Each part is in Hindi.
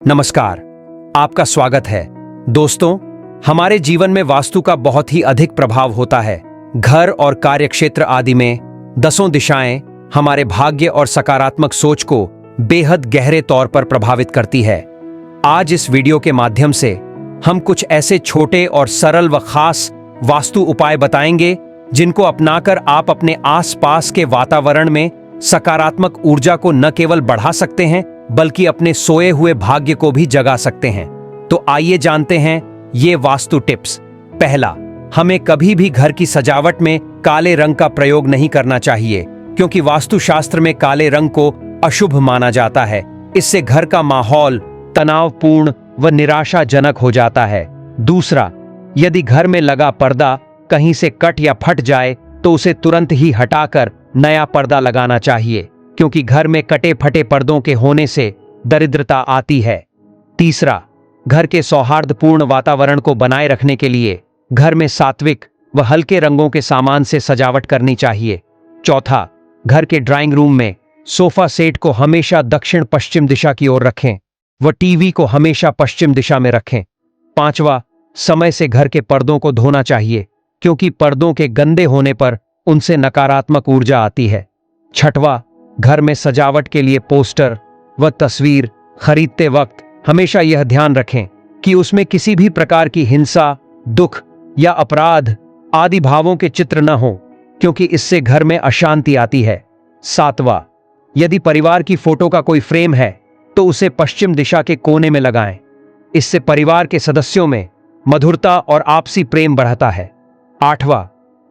नमस्कार, आपका स्वागत है। दोस्तों, हमारे जीवन में वास्तु का बहुत ही अधिक प्रभाव होता है। घर और कार्यक्षेत्र आदि में दसों दिशाएं हमारे भाग्य और सकारात्मक सोच को बेहद गहरे तौर पर प्रभावित करती है। आज इस वीडियो के माध्यम से हम कुछ ऐसे छोटे और सरल व खास वास्तु उपाय बताएंगे जिनको अपनाकर आप अपने आसपास के वातावरण में सकारात्मक ऊर्जा को न केवल बढ़ा सकते हैं बल्कि अपने सोए हुए भाग्य को भी जगा सकते हैं। तो आइए जानते हैं ये वास्तु टिप्स। पहला, हमें कभी भी घर की सजावट में काले रंग का प्रयोग नहीं करना चाहिए, क्योंकि वास्तुशास्त्र में काले रंग को अशुभ माना जाता है। इससे घर का माहौल तनावपूर्ण व निराशाजनक हो जाता है। दूसरा, यदि घर में लगा पर्दा कहीं से कट या फट जाए तो उसे तुरंत ही हटाकर नया पर्दा लगाना चाहिए, क्योंकि घर में कटे फटे पर्दों के होने से दरिद्रता आती है। तीसरा, घर के सौहार्दपूर्ण वातावरण को बनाए रखने के लिए घर में सात्विक व हल्के रंगों के सामान से सजावट करनी चाहिए। चौथा, घर के ड्राइंग रूम में सोफा सेट को हमेशा दक्षिण पश्चिम दिशा की ओर रखें व टीवी को हमेशा पश्चिम दिशा में रखें। पांचवा, समय से घर के पर्दों को धोना चाहिए, क्योंकि पर्दों के गंदे होने पर उनसे नकारात्मक ऊर्जा आती है। छठवां, घर में सजावट के लिए पोस्टर व तस्वीर खरीदते वक्त हमेशा यह ध्यान रखें कि उसमें किसी भी प्रकार की हिंसा, दुख या अपराध आदि भावों के चित्र न हो, क्योंकि इससे घर में अशांति आती है। सातवां, यदि परिवार की फोटो का कोई फ्रेम है तो उसे पश्चिम दिशा के कोने में लगाएं। इससे परिवार के सदस्यों में मधुरता और आपसी प्रेम बढ़ता है। आठवां,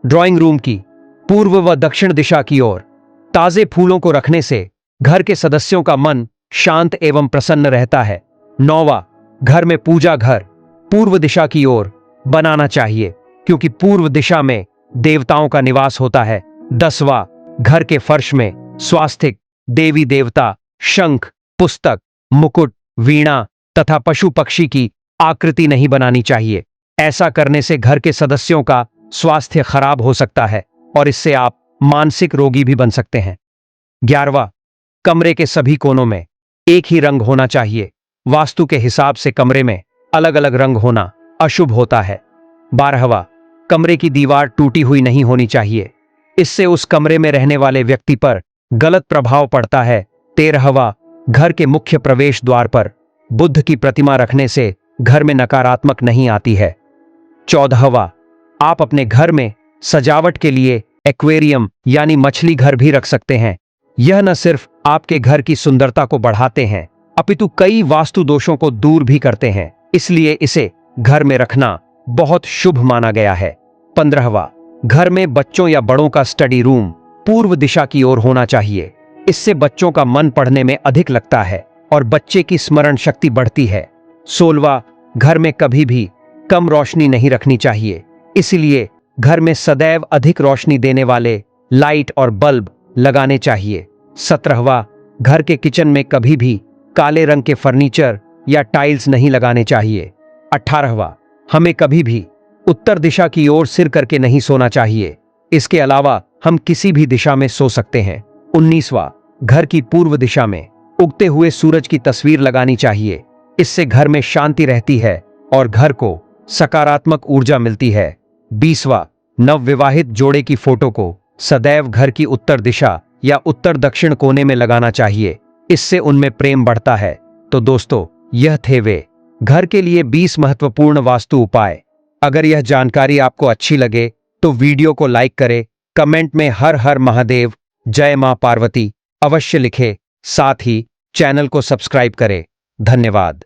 ड्राइंग रूम की पूर्व व दक्षिण दिशा की ओर ताजे फूलों को रखने से घर के सदस्यों का मन शांत एवं प्रसन्न रहता है। नौवां, घर में पूजा घर पूर्व दिशा की ओर बनाना चाहिए, क्योंकि पूर्व दिशा में देवताओं का निवास होता है। 10वां, घर के फर्श में स्वास्तिक, देवी देवता, शंख, पुस्तक, मुकुट, वीणा तथा पशु पक्षी की आकृति नहीं बनानी चाहिए। ऐसा करने से घर के सदस्यों का स्वास्थ्य खराब हो सकता है और इससे आप मानसिक रोगी भी बन सकते हैं। 11वां, कमरे के सभी कोनों में एक ही रंग होना चाहिए। वास्तु के हिसाब से कमरे में अलग अलग रंग होना अशुभ होता है। 12वां, कमरे की दीवार टूटी हुई नहीं होनी चाहिए, इससे उस कमरे में रहने वाले व्यक्ति पर गलत प्रभाव पड़ता है। 13वां, घर के मुख्य प्रवेश द्वार पर बुद्ध की प्रतिमा रखने से घर में नकारात्मक नहीं आती है। 14वां, आप अपने घर में सजावट के लिए एक्वेरियम यानी मछली घर भी रख सकते हैं। यह न सिर्फ आपके घर की सुंदरता को बढ़ाते हैं, अपितु कई वास्तु दोषों को दूर भी करते हैं, इसलिए इसे घर में रखना बहुत शुभ माना गया है। 15वां, घर में बच्चों या बड़ों का स्टडी रूम पूर्व दिशा की ओर होना चाहिए। इससे बच्चों का मन पढ़ने में अधिक लगता है और बच्चे की स्मरण शक्ति बढ़ती है। 16वां, घर में कभी भी कम रोशनी नहीं रखनी चाहिए, इसलिए घर में सदैव अधिक रोशनी देने वाले लाइट और बल्ब लगाने चाहिए। 17वां, घर के किचन में कभी भी काले रंग के फर्नीचर या टाइल्स नहीं लगाने चाहिए। 18वां, हमें कभी भी उत्तर दिशा की ओर सिर करके नहीं सोना चाहिए, इसके अलावा हम किसी भी दिशा में सो सकते हैं। 19वां, घर की पूर्व दिशा में उगते हुए सूरज की तस्वीर लगानी चाहिए, इससे घर में शांति रहती है और घर को सकारात्मक ऊर्जा मिलती है। 20वां, नवविवाहित जोड़े की फोटो को सदैव घर की उत्तर दिशा या उत्तर दक्षिण कोने में लगाना चाहिए, इससे उनमें प्रेम बढ़ता है। तो दोस्तों, यह थे वे घर के लिए 20 महत्वपूर्ण वास्तु उपाय। अगर यह जानकारी आपको अच्छी लगे तो वीडियो को लाइक करें, कमेंट में हर हर महादेव, जय मां पार्वती अवश्य लिखें, साथ ही चैनल को सब्सक्राइब करें। धन्यवाद।